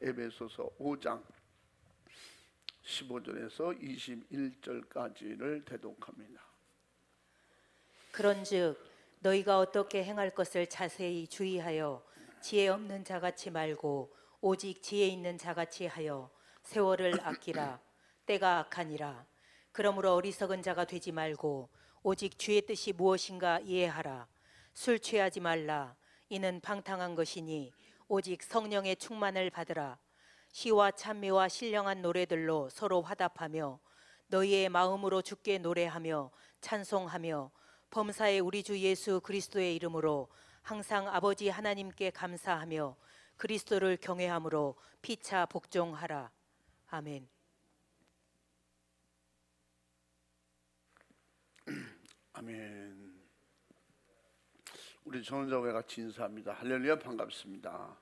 에베소서 5장 15절에서 21절까지를 대독합니다. 그런즉 너희가 어떻게 행할 것을 자세히 주의하여 지혜 없는 자같이 말고 오직 지혜 있는 자같이 하여 세월을 아끼라. 때가 악하니라. 그러므로 어리석은 자가 되지 말고 오직 주의 뜻이 무엇인가 이해하라. 술 취하지 말라. 이는 방탕한 것이니 오직 성령의 충만을 받으라. 시와 찬미와 신령한 노래들로 서로 화답하며 너희의 마음으로 주께 노래하며 찬송하며 범사의 우리 주 예수 그리스도의 이름으로 항상 아버지 하나님께 감사하며 그리스도를 경외함으로 피차 복종하라. 아멘. 아멘. 우리 전원자회 같이 인사합니다. 할렐루야, 반갑습니다.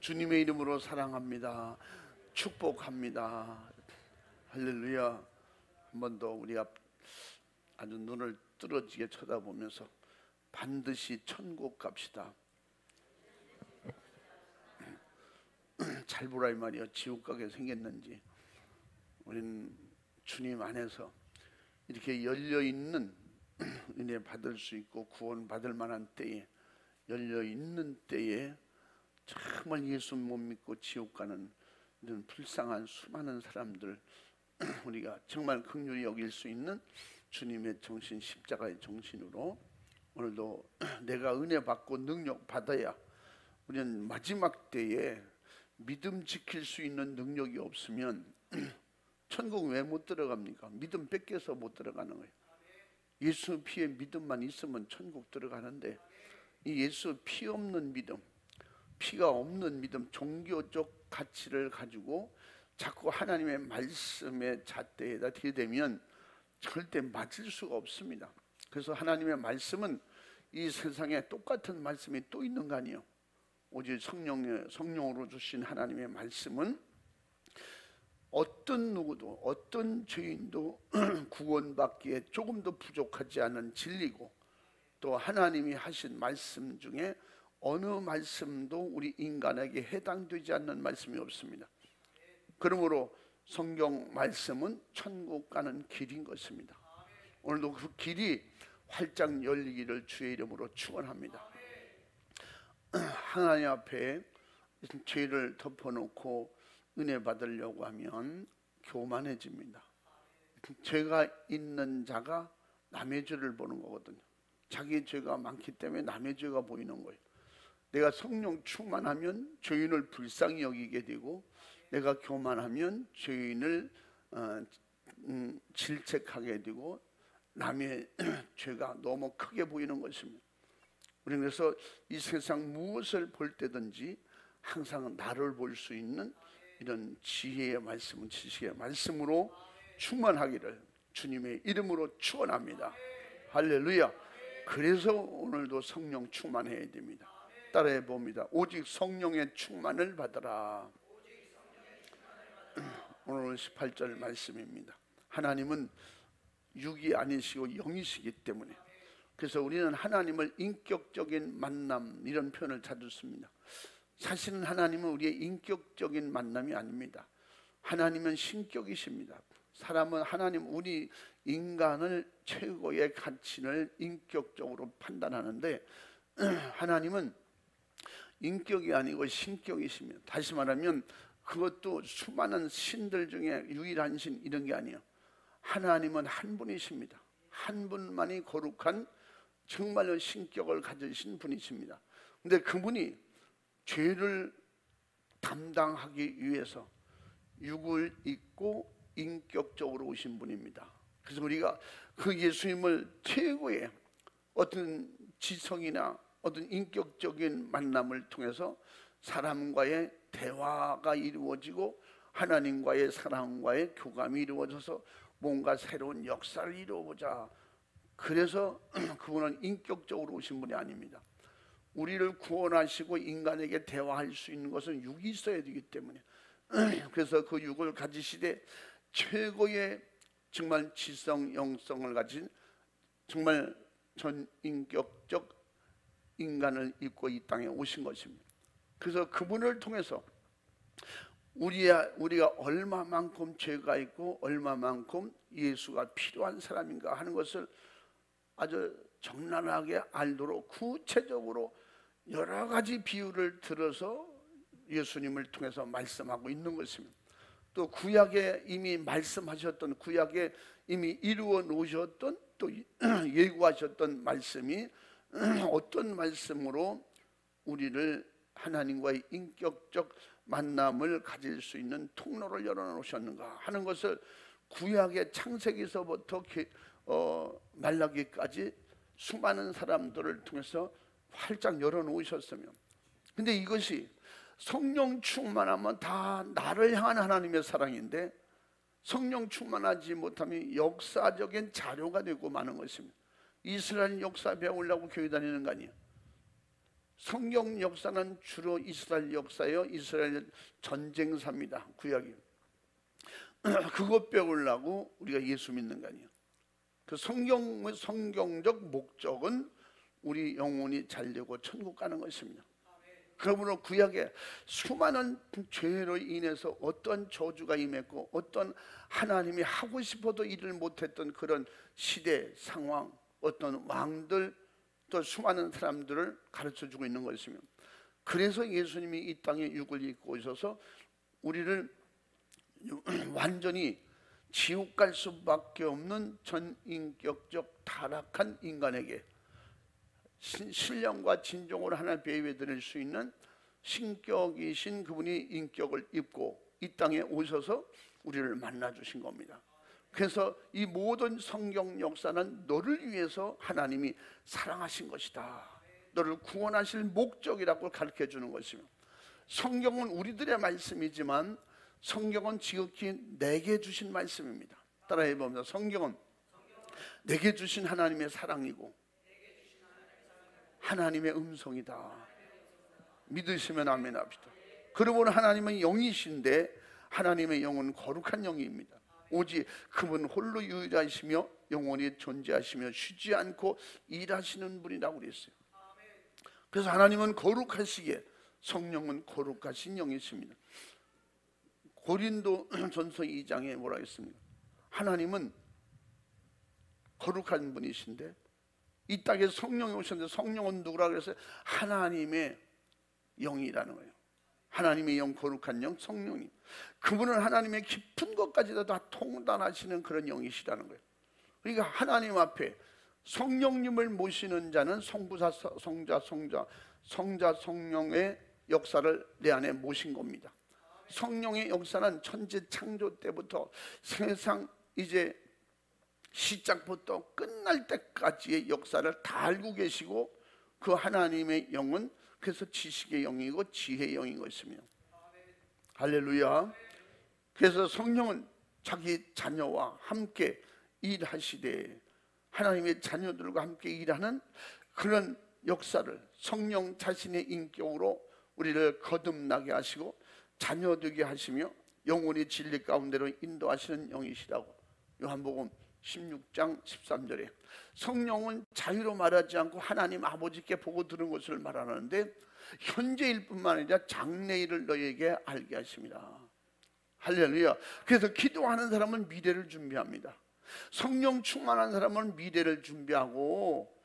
주님의 이름으로 사랑합니다. 축복합니다. 할렐루야. 한 번 더 우리가 아주 눈을 뚫어지게 쳐다보면서 반드시 천국 갑시다. 잘 보라 이 말이야. 지옥 가게 생겼는지. 우리는 주님 안에서 이렇게 열려있는 은혜 받을 수 있고 구원 받을 만한 때에, 열려있는 때에 정말 예수 못 믿고 지옥 가는 이런 불쌍한 수많은 사람들, 우리가 정말 긍휼히 여길 수 있는 주님의 정신, 십자가의 정신으로 오늘도 내가 은혜 받고 능력 받아야, 우리는 마지막 때에 믿음 지킬 수 있는 능력이 없으면 천국 왜 못 들어갑니까? 믿음 뺏겨서 못 들어가는 거예요. 예수 피에 믿음만 있으면 천국 들어가는데, 이 예수 피 없는 믿음, 피가 없는 믿음, 종교적 가치를 가지고 자꾸 하나님의 말씀의 잣대에다 들이대면 절대 맞을 수가 없습니다. 그래서 하나님의 말씀은 이 세상에 똑같은 말씀이 또 있는 거 아니에요. 오직 성령으로 주신 하나님의 말씀은 어떤 누구도, 어떤 죄인도 구원받기에 조금도 부족하지 않은 진리고, 또 하나님이 하신 말씀 중에 어느 말씀도 우리 인간에게 해당되지 않는 말씀이 없습니다. 그러므로 성경 말씀은 천국 가는 길인 것입니다. 오늘도 그 길이 활짝 열리기를 주의 이름으로 축원합니다. 하나님 앞에 죄를 덮어놓고 은혜 받으려고 하면 교만해집니다. 죄가 있는 자가 남의 죄를 보는 거거든요. 자기 죄가 많기 때문에 남의 죄가 보이는 거예요. 내가 성령 충만하면 죄인을 불쌍히 여기게 되고, 내가 교만하면 죄인을 질책하게 되고 남의 죄가 너무 크게 보이는 것입니다. 우리는 그래서 이 세상 무엇을 볼 때든지 항상 나를 볼 수 있는 이런 지혜의 말씀, 지식의 말씀으로 충만하기를 주님의 이름으로 축원합니다. 할렐루야. 그래서 오늘도 성령 충만해야 됩니다. 따라해 봅니다. 오직 성령의 충만을 받으라. 오늘 18절 말씀입니다. 하나님은 육이 아니시고 영이시기 때문에, 그래서 우리는 하나님을 인격적인 만남, 이런 표현을 자주 씁니다. 사실은 하나님은 우리의 인격적인 만남이 아닙니다. 하나님은 신격이십니다. 사람은 하나님, 우리 인간을 최고의 가치를 인격적으로 판단하는데, 하나님은 인격이 아니고 신격이십니다. 다시 말하면 그것도 수많은 신들 중에 유일한 신, 이런 게 아니에요. 하나님은 한 분이십니다. 한 분만이 거룩한 정말로 신격을 가지신 분이십니다. 근데 그분이 죄를 담당하기 위해서 육을 입고 인격적으로 오신 분입니다. 그래서 우리가 그 예수님을 최고의 어떤 지성이나 어떤 인격적인 만남을 통해서 사람과의 대화가 이루어지고 하나님과의 사랑과의 교감이 이루어져서 뭔가 새로운 역사를 이루어보자. 그래서 그분은 인격적으로 오신 분이 아닙니다. 우리를 구원하시고 인간에게 대화할 수 있는 것은 육이 있어야 되기 때문에, 그래서 그 육을 가지시되 최고의 정말 지성, 영성을 가진 정말 전인격적 인간을 입고 이 땅에 오신 것입니다. 그래서 그분을 통해서 우리가 얼마만큼 죄가 있고 얼마만큼 예수가 필요한 사람인가 하는 것을 아주 적나라하게 알도록 구체적으로 여러 가지 비유를 들어서 예수님을 통해서 말씀하고 있는 것입니다. 또 구약에 이미 말씀하셨던, 구약에 이미 이루어 놓으셨던, 또 예고하셨던 말씀이 어떤 말씀으로 우리를 하나님과의 인격적 만남을 가질 수 있는 통로를 열어놓으셨는가 하는 것을 구약의 창세기서부터 말라기까지 수많은 사람들을 통해서 활짝 열어놓으셨으며, 근데 이것이 성령 충만하면 다 나를 향한 하나님의 사랑인데, 성령 충만하지 못하면 역사적인 자료가 되고 마는 것입니다. 이스라엘 역사 배우려고 교회 다니는 거 아니에요. 성경 역사는 주로 이스라엘 역사예요. 이스라엘 전쟁사입니다. 구약이. 그것 배우려고 우리가 예수 믿는 거 아니에요. 그 성경적 목적은 우리 영혼이 잘되고 천국 가는 것입니다. 그러므로 구약에 수많은 죄로 인해서 어떤 저주가 임했고 어떤 하나님이 하고 싶어도 일을 못했던 그런 시대 상황, 어떤 왕들, 또 수많은 사람들을 가르쳐주고 있는 것이며, 그래서 예수님이 이 땅에 육을 입고 오셔서 우리를 완전히 지옥 갈 수밖에 없는 전인격적 타락한 인간에게 신령과 진정으로 하나 배회드릴 수 있는 신격이신 그분이 인격을 입고 이 땅에 오셔서 우리를 만나 주신 겁니다. 그래서 이 모든 성경 역사는 너를 위해서 하나님이 사랑하신 것이다, 너를 구원하실 목적이라고 가르쳐 주는 것이며, 성경은 우리들의 말씀이지만 성경은 지극히 내게 주신 말씀입니다. 따라해 봅니다. 성경은 내게 주신 하나님의 사랑이고 하나님의 음성이다. 믿으시면 아멘 합시다. 그러므로 하나님은 영이신데 하나님의 영은 거룩한 영입니다. 오직 그분 홀로 유일하시며 영원히 존재하시며 쉬지 않고 일하시는 분이라고 그랬어요. 그래서 하나님은 거룩하시기에 성령은 거룩하신 영이십니다. 고린도전서 2장에 뭐라 했습니까? 하나님은 거룩한 분이신데 이 땅에 성령이 오셨는데, 성령은 누구라 그랬어요? 하나님의 영이라는 거예요. 하나님의 영, 거룩한 영, 성령이. 그분은 하나님의 깊은 것까지도 다 통달하시는 그런 영이시라는 거예요. 그러니까 하나님 앞에 성령님을 모시는 자는 성부사, 성자, 성령의 역사를 내 안에 모신 겁니다. 성령의 역사는 천지 창조 때부터 세상 이제 시작부터 끝날 때까지의 역사를 다 알고 계시고, 그 하나님의 영은 그래서 지식의 영이고 지혜의 영인 것이며, 할렐루야. 그래서 성령은 자기 자녀와 함께 일하시되, 하나님의 자녀들과 함께 일하는 그런 역사를 성령 자신의 인격으로 우리를 거듭나게 하시고 자녀 되게 하시며 영원히 진리 가운데로 인도하시는 영이시라고 요한복음 16장 13절에 성령은 자유로 말하지 않고 하나님 아버지께 보고 들은 것을 말하는데, 현재일 뿐만 아니라 장래일을 너희에게 알게 하십니다. 할렐루야. 그래서 기도하는 사람은 미래를 준비합니다. 성령 충만한 사람은 미래를 준비하고,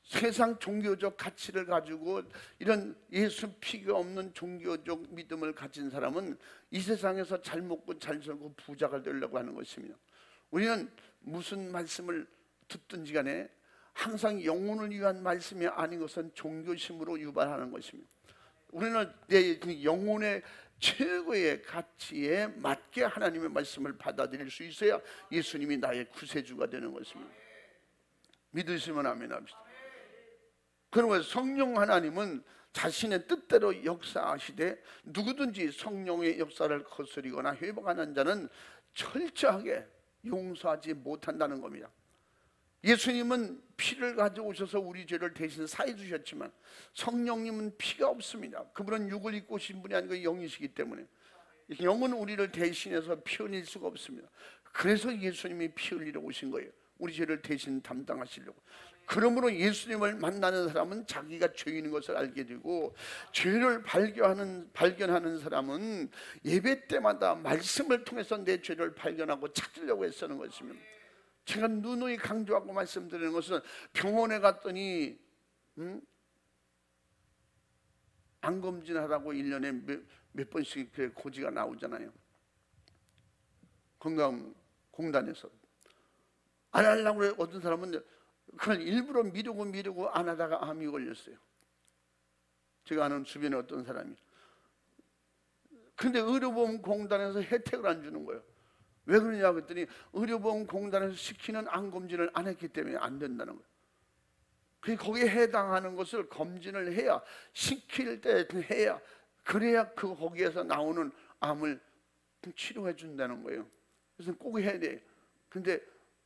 세상 종교적 가치를 가지고 이런 예수 피가 없는 종교적 믿음을 가진 사람은 이 세상에서 잘 먹고 잘 살고 부자가 되려고 하는 것입니다. 우리는 무슨 말씀을 듣든지 간에 항상 영혼을 위한 말씀이 아닌 것은 종교심으로 유발하는 것입니다. 우리는 내 영혼의 최고의 가치에 맞게 하나님의 말씀을 받아들일 수 있어야 예수님이 나의 구세주가 되는 것입니다. 믿으시면 아멘 합시다. 그러면 성령 하나님은 자신의 뜻대로 역사하시되 누구든지 성령의 역사를 거스리거나 회복하는 자는 철저하게 용서하지 못한다는 겁니다. 예수님은 피를 가져오셔서 우리 죄를 대신 사해 주셨지만 성령님은 피가 없습니다. 그분은 육을 입고 오신 분이 아니고 영이시기 때문에 영은 우리를 대신해서 피 흘릴 수가 없습니다. 그래서 예수님이 피 흘리러 오신 거예요. 우리 죄를 대신 담당하시려고. 그러므로 예수님을 만나는 사람은 자기가 죄인인 것을 알게 되고, 죄를 발견하는 사람은 예배 때마다 말씀을 통해서 내 죄를 발견하고 찾으려고 애쓰는 것입니다. 제가 누누이 강조하고 말씀드리는 것은, 병원에 갔더니 암검진하라고 1년에 몇 번씩 고지가 나오잖아요. 건강공단에서 안 하려고 그래. 어떤 사람은 그걸 일부러 미루고 안 하다가 암이 걸렸어요. 제가 아는 주변에 어떤 사람이. 근데 의료보험공단에서 혜택을 안 주는 거예요. 왜 그러냐 그랬더니, 의료보험공단에서 시키는 암검진을 안 했기 때문에 안 된다는 거예요. 거기에 해당하는 것을 검진을 해야, 시킬 때 해야, 그래야 거기에서 나오는 암을 치료해 준다는 거예요. 그래서 꼭 해야 돼요. 근데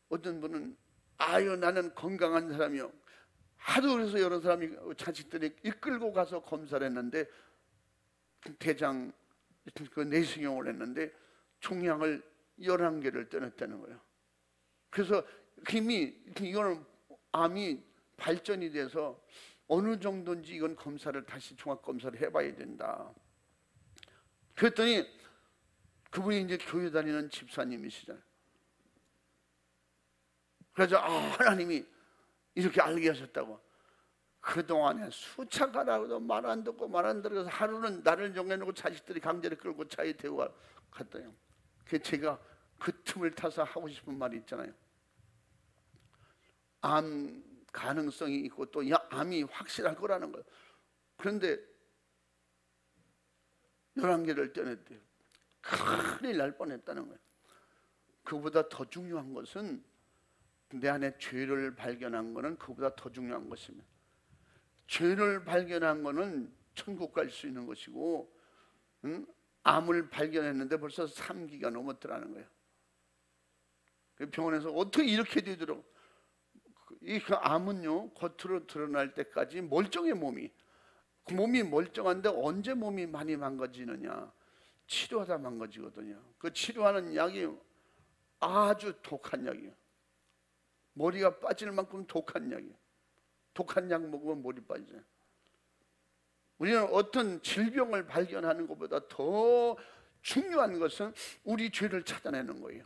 어떤 분은, 아유 나는 건강한 사람이요, 하도 그래서 여러 사람이, 자식들이 이끌고 가서 검사를 했는데, 대장 내시경을 했는데 종양을 11개를 떼냈다는 거예요. 그래서 이미 이거는 암이 발전이 돼서 어느 정도인지 이건 검사를 다시 종합검사를 해봐야 된다. 그랬더니 그분이 이제 교회 다니는 집사님이시잖아요. 그래서 하나님이 이렇게 알게 하셨다고. 그동안에 수차가라고도 말 안 듣고 그래서 하루는 나를 정해놓고 자식들이 강제로 끌고 차에 태우고 갔더니, 제가 그 틈을 타서 하고 싶은 말이 있잖아요. 암 가능성이 있고 또 암이 확실할 거라는 거예요. 그런데 11개를 떼냈대요. 큰일 날 뻔했다는 거예요. 그보다 더 중요한 것은, 내 안에 죄를 발견한 것은 그보다 더 중요한 것입니다. 죄를 발견한 것은 천국 갈 수 있는 것이고, 암을 발견했는데 벌써 3기가 넘었더라는 거예요. 병원에서 어떻게 이렇게 되도록, 이 암은요 겉으로 드러날 때까지 멀쩡해. 몸이 멀쩡한데 언제 몸이 많이 망가지느냐, 치료하다 망가지거든요. 그 치료하는 약이 아주 독한 약이에요. 머리가 빠질 만큼 독한 약이에요. 독한 약 먹으면 머리 빠지잖아요. 우리는 어떤 질병을 발견하는 것보다 더 중요한 것은 우리 죄를 찾아내는 거예요.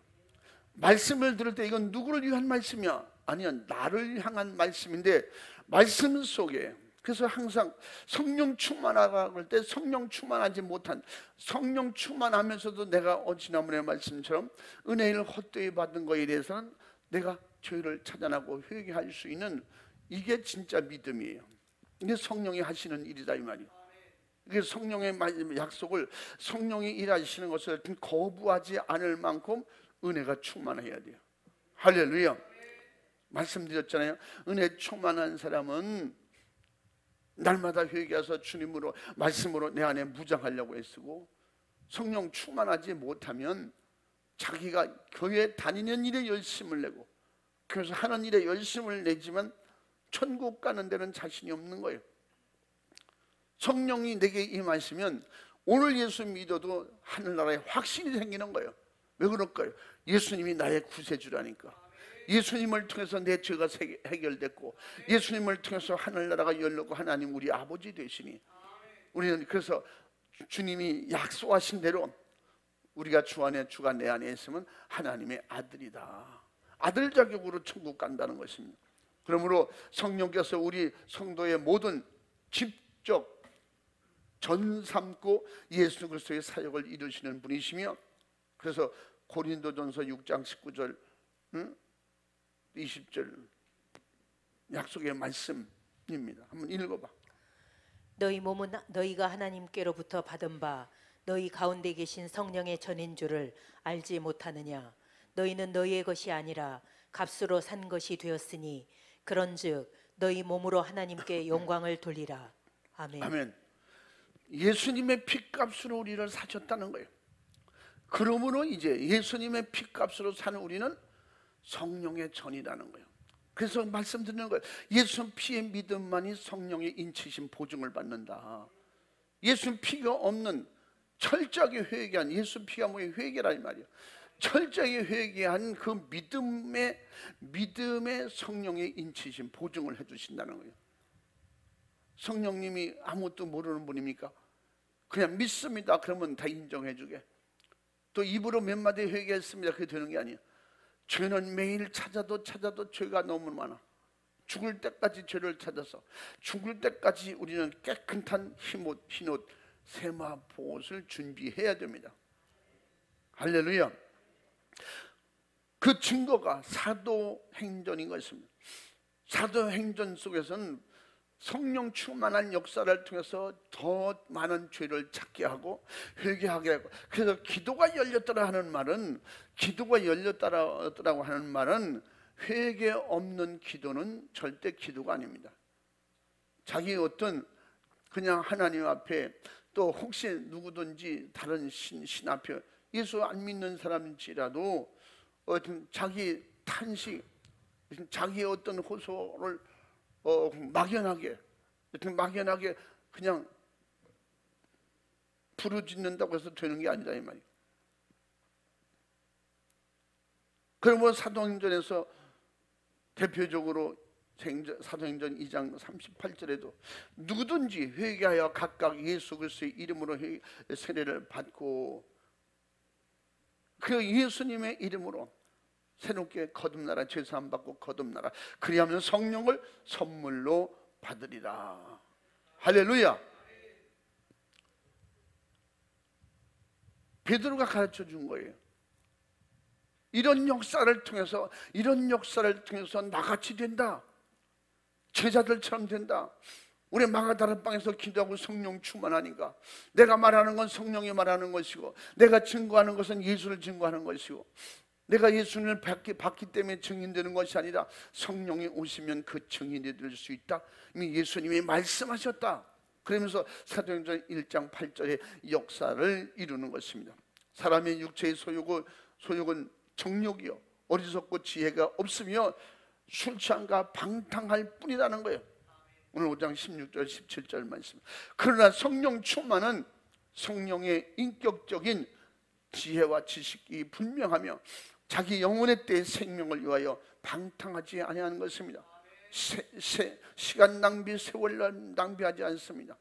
말씀을 들을 때 이건 누구를 위한 말씀이야? 아니야, 나를 향한 말씀인데, 말씀 속에, 그래서 항상 성령 충만하라고 할 때 성령 충만하지 못한, 성령 충만하면서도 내가 지난번에 말씀처럼 은혜를 헛되이 받은 거에 대해서는 내가 죄를 찾아내고 회개할 수 있는, 이게 진짜 믿음이에요. 이게 성령이 하시는 일이다 이 말이에요. 이게 성령의 약속을, 성령이 일하시는 것을 거부하지 않을 만큼 은혜가 충만해야 돼요. 할렐루야. 말씀드렸잖아요. 은혜 충만한 사람은 날마다 회개해서 주님으로, 말씀으로 내 안에 무장하려고 애쓰고, 성령 충만하지 못하면 자기가 교회 다니는 일에 열심을 내고, 그래서 하는 일에 열심을 내지만 천국 가는 데는 자신이 없는 거예요. 성령이 내게 임하시면 오늘 예수 믿어도 하늘나라에 확신이 생기는 거예요. 왜 그럴까요? 예수님이 나의 구세주라니까. 예수님을 통해서 내 죄가 해결됐고, 예수님을 통해서 하늘나라가 열렸고, 하나님 우리 아버지 되시니, 우리는 그래서 주님이 약속하신 대로 우리가 주 안에, 주가 내 안에 있으면 하나님의 아들이다. 아들 자격으로 천국 간다는 것입니다. 그러므로 성령께서 우리 성도의 모든 직접 전 삼고 예수 그리스도의 사역을 이루시는 분이시며, 그래서 고린도전서 6장 19절 20절 약속의 말씀입니다. 한번 읽어봐. 너희 몸은 너희가 하나님께로부터 받은 바 너희 가운데 계신 성령의 전인 줄을 알지 못하느냐. 너희는 너희의 것이 아니라 값으로 산 것이 되었으니 그런즉 너희 몸으로 하나님께 영광을 돌리라. 아멘. 아멘. 예수님의 피값으로 우리를 사셨다는 거예요. 그러므로 이제 예수님의 피값으로 사는 우리는 성령의 전이라는 거예요. 그래서 말씀드리는 거예요. 예수 피의 믿음만이 성령의 인치심 보증을 받는다. 예수 피가 없는 철저하게 회개한, 예수 피가 뭐예요? 회개라 이 말이에요. 철저히 회개한 그 믿음의 성령의 인치심 보증을 해주신다는 거예요. 성령님이 아무것도 모르는 분입니까? 그냥 믿습니다 그러면 다 인정해주게. 또 입으로 몇 마디 회개했습니다 그게 되는 게 아니에요. 죄는 매일 찾아도 죄가 너무 많아. 죽을 때까지 죄를 찾아서 죽을 때까지 우리는 깨끗한 흰옷 세마포옷을 준비해야 됩니다. 할렐루야. 그 증거가 사도행전인 것입니다. 사도행전 속에서는 성령 충만한 역사를 통해서 더 많은 죄를 찾게 하고 회개하게 하고, 그래서 기도가 열렸더라 하는 말은, 기도가 열렸더라고 하는 말은 회개 없는 기도는 절대 기도가 아닙니다. 자기 어떤 그냥 하나님 앞에, 또 혹시 누구든지 다른 신 앞에 예수 안 믿는 사람일지라도 어떤 자기 탄식, 자기의 어떤 호소를 막연하게 그냥 부르짖는다고 해서 되는 게 아니다 이 말이에요. 그러면 사도행전에서 대표적으로 사도행전 2장 38절에도 누구든지 회개하여 각각 예수 그리스도의 이름으로 세례를 받고 그 예수님의 이름으로 새롭게 거듭나라, 죄사함 받고 거듭나라, 그리하면 성령을 선물로 받으리라. 할렐루야. 베드로가 가르쳐 준 거예요. 이런 역사를 통해서 나같이 된다, 제자들처럼 된다. 우리 마가다락방에서 기도하고 성령 충만하니까 내가 말하는 건 성령이 말하는 것이고, 내가 증거하는 것은 예수를 증거하는 것이고, 내가 예수님을 받기 때문에 증인되는 것이 아니라 성령이 오시면 그 증인이 될 수 있다. 이미 예수님이 말씀하셨다. 그러면서 사도행전 1장 8절의 역사를 이루는 것입니다. 사람의 육체의 소욕은 정욕이요 어리석고 지혜가 없으며 술 취함과 방탕할 뿐이라는 거예요. 오늘 5장 16절 17절 말씀. 그러나 성령 충만은 성령의 인격적인 지혜와 지식이 분명하며 자기 영혼의 때의 생명을 위하여 방탕하지 아니하는 것입니다. 시간 낭비, 세월 낭비하지 않습니다.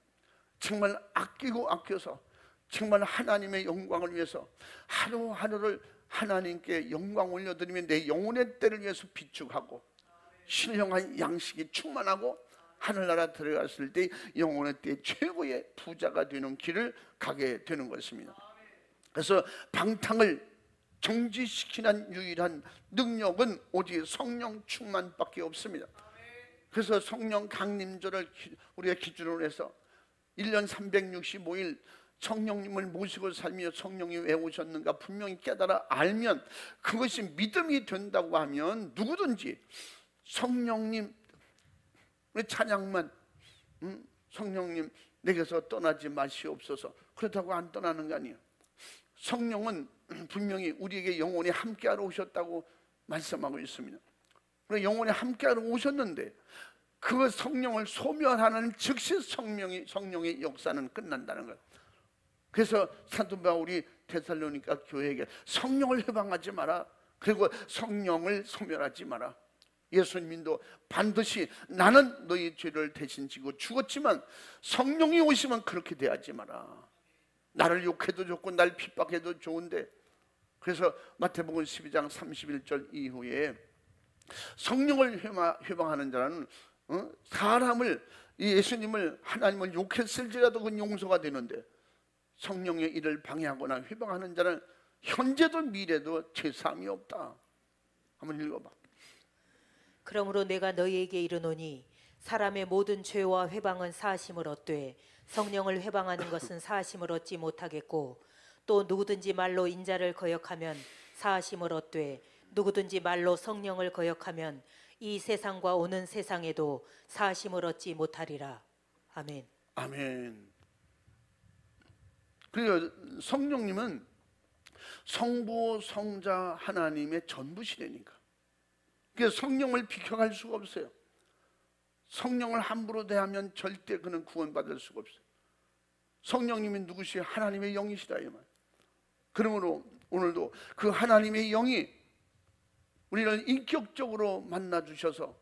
정말 아껴서 정말 하나님의 영광을 위해서 하루하루를 하나님께 영광 올려드리며 내 영혼의 때를 위해서 비축하고 신령한 양식이 충만하고 하늘나라 들어갔을 때 영혼의 때 최고의 부자가 되는 길을 가게 되는 것입니다. 그래서 방탕을 정지시키는 유일한 능력은 오직 성령 충만밖에 없습니다. 그래서 성령 강림절을 우리가 기준으로 해서 1년 365일 성령님을 모시고 살며 성령이 왜 오셨는가 분명히 깨달아 알면, 그것이 믿음이 된다고 하면 누구든지 성령님, 우리 찬양만 성령님 내게서 떠나지 마시옵소서, 그렇다고 안 떠나는 거 아니에요. 성령은 분명히 우리에게 영원히 함께하러 오셨다고 말씀하고 있습니다. 영원히 함께하러 오셨는데 그 성령을 소멸하는 즉시 성령의 역사는 끝난다는 거예요. 그래서 사도 바울이 데살로니가 교회에게 성령을 해방하지 마라, 그리고 성령을 소멸하지 마라. 예수님도 반드시 나는 너희 죄를 대신 지고 죽었지만 성령이 오시면 그렇게 대하지 마라. 나를 욕해도 좋고 날 핍박해도 좋은데, 그래서 마태복음 12장 31절 이후에 성령을 회방하는 자는 사람을, 예수님을, 하나님을 욕했을지라도 그건 용서가 되는데, 성령의 일을 방해하거나 회방하는 자는 현재도 미래도 죄사함이 없다. 한번 읽어봐. 그러므로 내가 너희에게 이르노니 사람의 모든 죄와 회방은 사하심을 얻되 성령을 회방하는 것은 사하심을 얻지 못하겠고, 또 누구든지 말로 인자를 거역하면 사하심을 얻되 누구든지 말로 성령을 거역하면 이 세상과 오는 세상에도 사하심을 얻지 못하리라. 아멘. 아멘. 그리고 성령님은 성부 성자 하나님의 전부시되니까, 그래서 성령을 비켜갈 수가 없어요. 성령을 함부로 대하면 절대 그는 구원받을 수가 없어요. 성령님이 누구시? 하나님의 영이시다 이 말. 그러므로 오늘도 그 하나님의 영이 우리를 인격적으로 만나 주셔서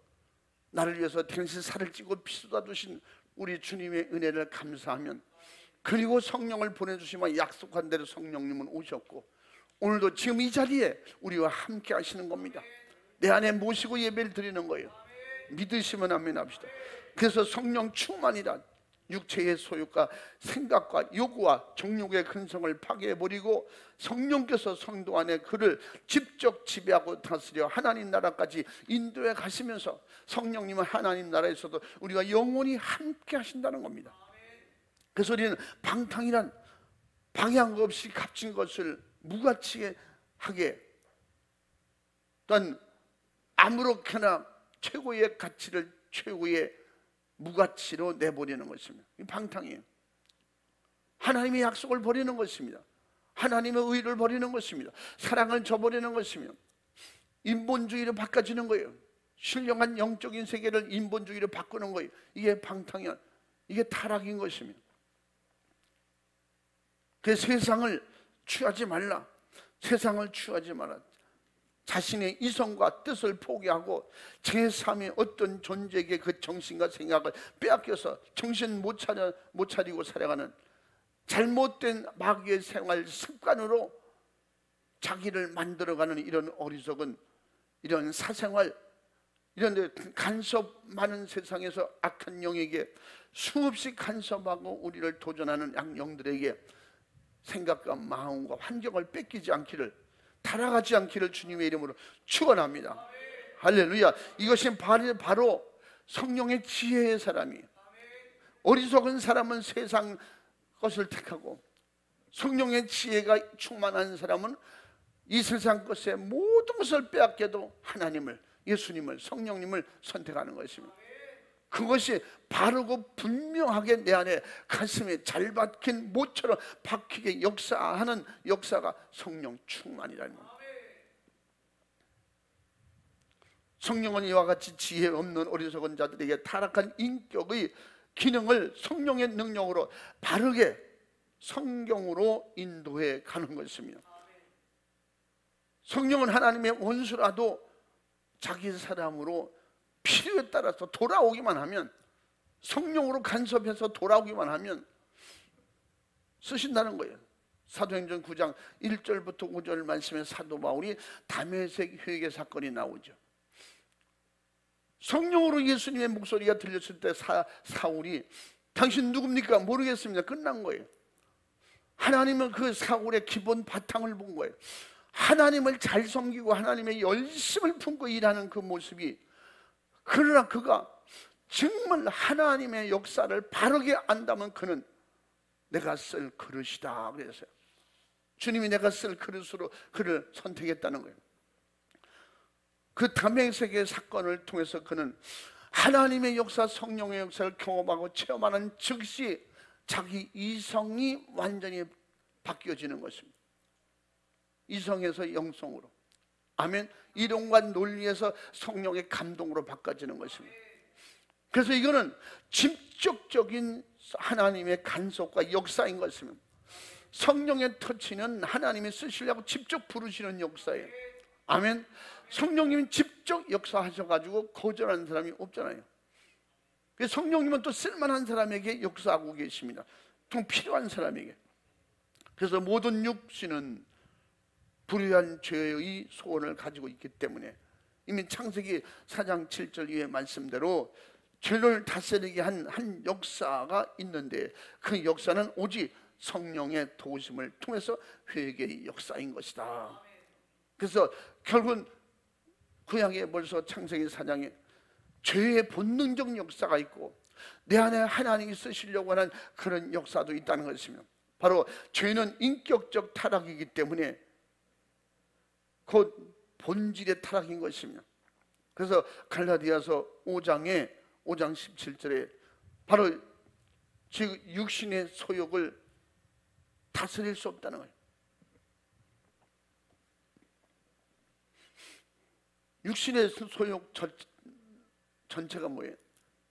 나를 위해서 당신 살을 찌고 피 쏟아주신 우리 주님의 은혜를 감사하면, 그리고 성령을 보내주시면 약속한 대로 성령님은 오셨고 오늘도 지금 이 자리에 우리와 함께 하시는 겁니다. 내 안에 모시고 예배를 드리는 거예요. 믿으시면 아멘 합시다. 그래서 성령 충만이란 육체의 소욕과 생각과 요구와 정욕의 근성을 파괴해버리고 성령께서 성도 안에 그를 직접 지배하고 다스려 하나님 나라까지 인도해 가시면서, 성령님은 하나님 나라에서도 우리가 영원히 함께 하신다는 겁니다. 그래서 우리는 방탕이란 방향 없이 값진 것을 무가치하게 또한 아무렇게나 최고의 가치를 최고의 무가치로 내버리는 것입니다. 이 방탕이에요. 하나님의 약속을 버리는 것입니다. 하나님의 의를 버리는 것입니다. 사랑을 저버리는 것이며 인본주의로 바꿔지는 거예요. 신령한 영적인 세계를 인본주의로 바꾸는 거예요. 이게 방탕이야. 이게 타락인 것입니다. 그 세상을 취하지 말라. 세상을 취하지 마라. 자신의 이성과 뜻을 포기하고 제3의 어떤 존재에게 그 정신과 생각을 빼앗겨서 정신 못 차리고 살아가는 잘못된 마귀의 생활 습관으로 자기를 만들어가는 이런 어리석은 이런 사생활, 이런 데 간섭 많은 세상에서 악한 영에게 수없이 간섭하고 우리를 도전하는 양영들에게 생각과 마음과 환경을 뺏기지 않기를, 타락하지 않기를 주님의 이름으로 축원합니다. 할렐루야. 이것이 바로 성령의 지혜의 사람이에요. 어리석은 사람은 세상 것을 택하고 성령의 지혜가 충만한 사람은 이 세상 것의 모든 것을 빼앗겨도 하나님을, 예수님을, 성령님을 선택하는 것입니다. 그것이 바르고 분명하게 내 안에 가슴에 잘 박힌 못처럼 박히게 역사하는 역사가 성령 충만이라는 겁니다. 성령은 이와 같이 지혜 없는 어리석은 자들에게 타락한 인격의 기능을 성령의 능력으로 바르게 성경으로 인도해 가는 것입니다. 성령은 하나님의 원수라도 자기 사람으로 필요에 따라서 돌아오기만 하면, 성령으로 간섭해서 돌아오기만 하면 쓰신다는 거예요. 사도행전 9장 1절부터 5절 말씀에 사도 바울이 다메섹 회개 사건이 나오죠. 성령으로 예수님의 목소리가 들렸을 때 사울이 당신 누굽니까? 모르겠습니다. 끝난 거예요. 하나님은 그 사울의 기본 바탕을 본 거예요. 하나님을 잘 섬기고 하나님의 열심을 품고 일하는 그 모습이, 그러나 그가 정말 하나님의 역사를 바르게 안다면 그는 내가 쓸 그릇이다 그랬어요. 주님이 내가 쓸 그릇으로 그를 선택했다는 거예요. 그 다메섹의 사건을 통해서 그는 하나님의 역사, 성령의 역사를 경험하고 체험하는 즉시 자기 이성이 완전히 바뀌어지는 것입니다. 이성에서 영성으로, 아멘. 이론과 논리에서 성령의 감동으로 바꿔지는 것입니다. 그래서 이거는 직접적인 하나님의 간섭과 역사인 것입니다. 성령의 터치는 하나님이 쓰시려고 직접 부르시는 역사예요. 아멘. 성령님이 직접 역사하셔가지고 거절하는 사람이 없잖아요. 성령님은 또 쓸만한 사람에게 역사하고 계십니다. 또 필요한 사람에게. 그래서 모든 육신은 불의한 죄의 소원을 가지고 있기 때문에 이미 창세기 4장 7절 이의 말씀대로 죄를 다스리게 한 역사가 있는데, 그 역사는 오직 성령의 도우심을 통해서 회개의 역사인 것이다. 그래서 결국은 구약에 벌써 창세기 4장에 죄의 본능적 역사가 있고 내 안에 하나님이 쓰시려고 하는 그런 역사도 있다는 것이며, 바로 죄는 인격적 타락이기 때문에 곧 본질의 타락인 것이며, 그래서 갈라디아서 5장 17절에 바로 즉 육신의 소욕을 다스릴 수 없다는 거예요. 육신의 소욕 전체가 뭐예요?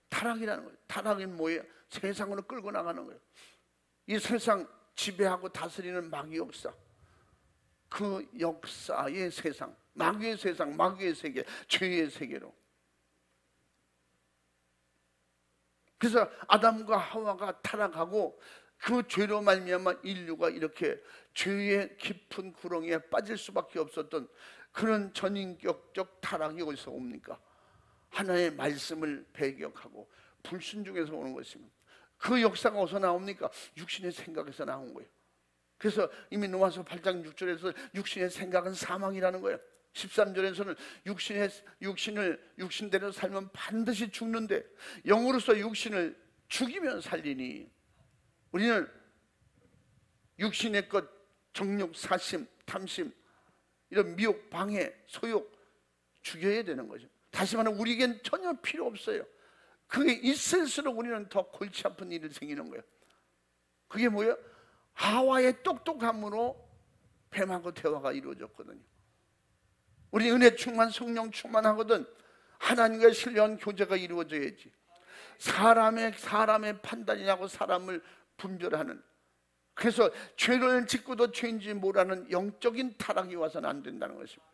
타락이라는 거예요. 타락은 뭐예요? 세상으로 끌고 나가는 거예요. 이 세상 지배하고 다스리는 마귀 역사, 그 역사의 세상, 마귀의 세상, 마귀의 세계, 죄의 세계로. 그래서 아담과 하와가 타락하고 그 죄로 말미암아 인류가 이렇게 죄의 깊은 구렁이에 빠질 수밖에 없었던 그런 전인격적 타락이 어디서 옵니까? 하나님의 말씀을 배격하고 불순종해서 오는 것입니다. 그 역사가 어디서 나옵니까? 육신의 생각에서 나온 거예요. 그래서 이미 로마서 8장 6절에서 육신의 생각은 사망이라는 거예요. 13절에서는 육신대로 살면 반드시 죽는데 영으로서 육신을 죽이면 살리니, 우리는 육신의 것, 정욕, 사심, 탐심, 이런 미혹, 방해, 소욕 죽여야 되는 거죠. 다시 말하면 우리에겐 전혀 필요 없어요. 그게 있을수록 우리는 더 골치 아픈 일이 생기는 거예요. 그게 뭐예요? 하와의 똑똑함으로 뱀하고 대화가 이루어졌거든요. 우리 은혜 충만, 성령 충만하거든 하나님과 신뢰한 교제가 이루어져야지. 사람의 판단이라고 사람을 분별하는, 그래서 죄를 짓고도 죄인지 모르는 영적인 타락이 와서는 안 된다는 것입니다.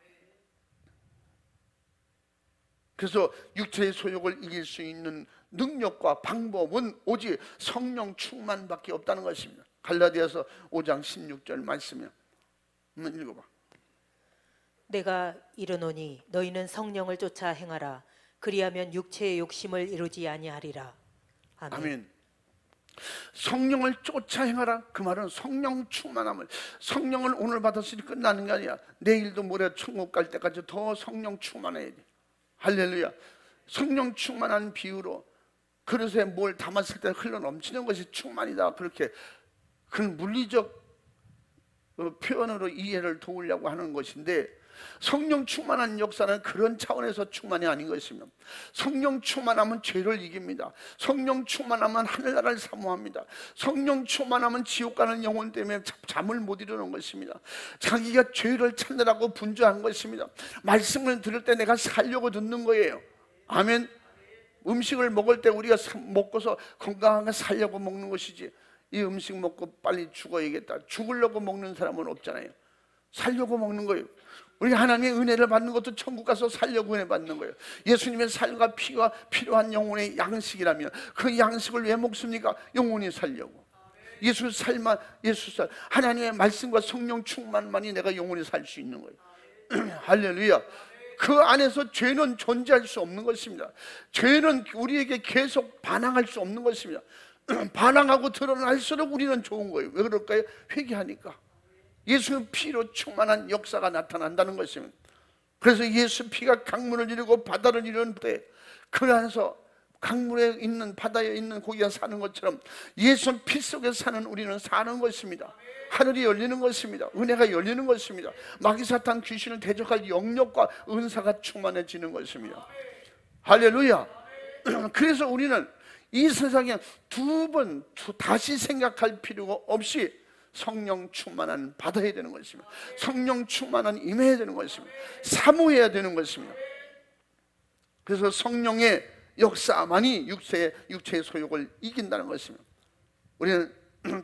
그래서 육체의 소욕을 이길 수 있는 능력과 방법은 오직 성령 충만밖에 없다는 것입니다. 갈라디아서 5장 16절 말씀이요. 한번 읽어봐. 내가 이르노니 너희는 성령을 쫓아 행하라. 그리하면 육체의 욕심을 이루지 아니하리라. 아멘. 아멘. 성령을 쫓아 행하라. 그 말은 성령 충만함을, 성령을 오늘 받았으니 끝나는 게 아니야. 내일도 모레 천국 갈 때까지 더 성령 충만해야 돼. 할렐루야. 성령 충만한 비유로 그릇에 뭘 담았을 때 흘러 넘치는 것이 충만이다, 그렇게 그 물리적 표현으로 이해를 도우려고 하는 것인데, 성령 충만한 역사는 그런 차원에서 충만이 아닌 것입니다. 성령 충만하면 죄를 이깁니다. 성령 충만하면 하늘나라를 사모합니다. 성령 충만하면 지옥 가는 영혼 때문에 잠을 못 이루는 것입니다. 자기가 죄를 찾느라고 분주한 것입니다. 말씀을 들을 때 내가 살려고 듣는 거예요. 아멘. 음식을 먹을 때 우리가 먹고서 건강하게 살려고 먹는 것이지, 이 음식 먹고 빨리 죽어야겠다, 죽으려고 먹는 사람은 없잖아요. 살려고 먹는 거예요. 우리가 하나님의 은혜를 받는 것도 천국 가서 살려고 은혜 받는 거예요. 예수님의 살과 피가 필요한 영혼의 양식이라면 그 양식을 왜 먹습니까? 영혼이 살려고. 예수 살만, 하나님의 말씀과 성령 충만만이 내가 영혼이 살 수 있는 거예요. 할렐루야. 그 안에서 죄는 존재할 수 없는 것입니다. 죄는 우리에게 계속 반항할 수 없는 것입니다. 반항하고 드러날수록 우리는 좋은 거예요. 왜 그럴까요? 회개하니까. 예수의 피로 충만한 역사가 나타난다는 것입니다. 그래서 예수 피가 강물을 이루고 바다를 이루는 때, 그 안에서 강물에 있는, 바다에 있는 고기가 사는 것처럼 예수 피 속에 사는 우리는 사는 것입니다. 하늘이 열리는 것입니다. 은혜가 열리는 것입니다. 마귀 사탄 귀신을 대적할 영역과 은사가 충만해지는 것입니다. 할렐루야. 그래서 우리는 이 세상에 두 번 다시 생각할 필요가 없이 성령 충만한 받아야 되는 것입니다. 성령 충만한 임해야 되는 것입니다. 사모해야 되는 것입니다. 그래서 성령의 역사만이 육체의 소욕을 이긴다는 것입니다. 우리는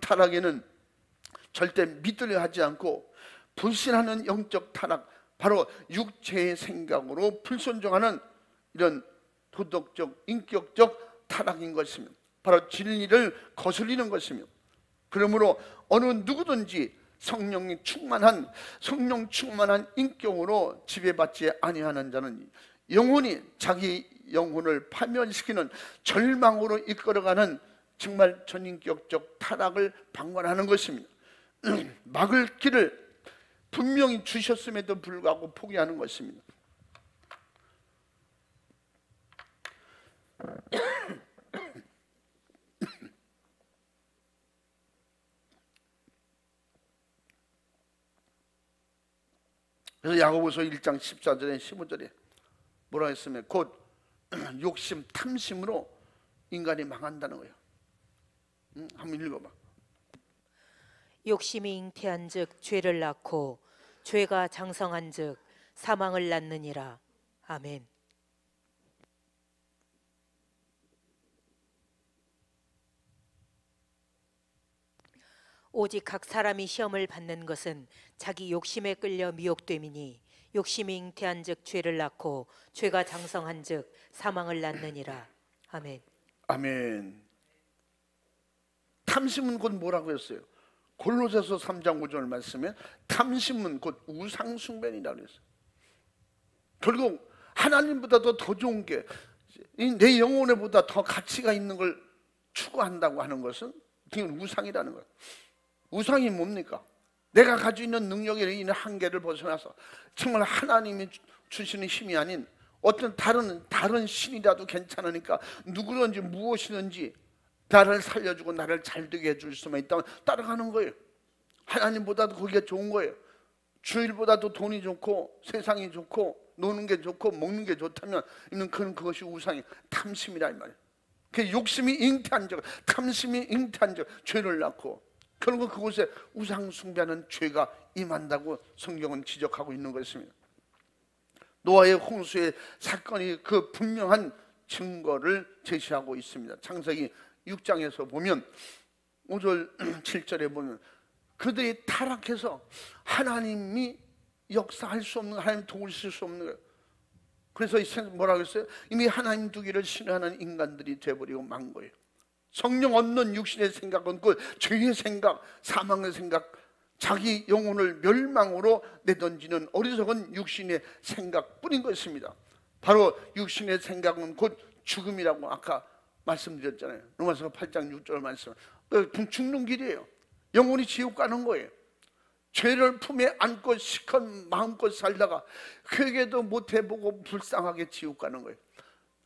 타락에는 절대 믿으려 하지 않고 불신하는 영적 타락, 바로 육체의 생각으로 불순종하는 이런 도덕적, 인격적 타락인 것입니다. 바로 진리를 거슬리는 것입니다. 그러므로 어느 누구든지 성령 충만한 인격으로 지배받지 아니하는 자는 영혼이 자기 영혼을 파멸시키는 절망으로 이끌어가는 정말 전인격적 타락을 방관하는 것입니다. 막을 길을 분명히 주셨음에도 불구하고 포기하는 것입니다. 그래서 야고보서 1장 14절에 15절에 뭐라 했으면 곧 욕심, 탐심으로 인간이 망한다는 거예요. 한번 읽어봐. 욕심이 잉태한즉 죄를 낳고 죄가 장성한즉 사망을 낳느니라. 아멘. 오직 각 사람이 시험을 받는 것은 자기 욕심에 끌려 미혹됨이니 욕심이 잉태한즉 죄를 낳고 죄가 장성한즉 사망을 낳느니라. 아멘. 아멘. 탐심은 곧 뭐라고 했어요? 골로새서 3장 5절 말씀에 탐심은 곧 우상숭배이라고 했어요. 결국 하나님보다도 더 좋은 게 내 영혼에보다 더 가치가 있는 걸 추구한다고 하는 것은 그건 우상이라는 거예요. 우상이 뭡니까? 내가 가지고 있는 능력에 있는 한계를 벗어나서 정말 하나님이 주시는 힘이 아닌 어떤 다른 신이라도 괜찮으니까 누구든지 무엇이든지 나를 살려주고 나를 잘되게 해줄 수만 있다면 따라가는 거예요. 하나님보다도 그게 좋은 거예요. 주일보다도 돈이 좋고 세상이 좋고 노는 게 좋고 먹는 게 좋다면 그것이 우상이 탐심이라 이 말이에요. 그 욕심이 잉태한 적, 탐심이 잉태한 적, 죄를 낳고 결국 그곳에 우상 숭배하는 죄가 임한다고 성경은 지적하고 있는 것입니다. 노아의 홍수의 사건이 그 분명한 증거를 제시하고 있습니다. 창세기 6장에서 보면 5절 7절에 보면 그들이 타락해서 하나님이 역사할 수 없는, 하나님 도우실 수 없는 거예요. 그래서 뭐라고 했어요? 이미 하나님 두기를 싫어하는 인간들이 돼버리고 만 거예요. 성령 없는 육신의 생각은 그 죄의 생각, 사망의 생각, 자기 영혼을 멸망으로 내던지는 어리석은 육신의 생각뿐인 것입니다. 바로 육신의 생각은 곧 죽음이라고 아까 말씀드렸잖아요. 로마서 8장 6절 말씀. 죽는 길이에요. 영혼이 지옥 가는 거예요. 죄를 품에 안고 시컷 마음껏 살다가 회개도 못 해보고 불쌍하게 지옥 가는 거예요.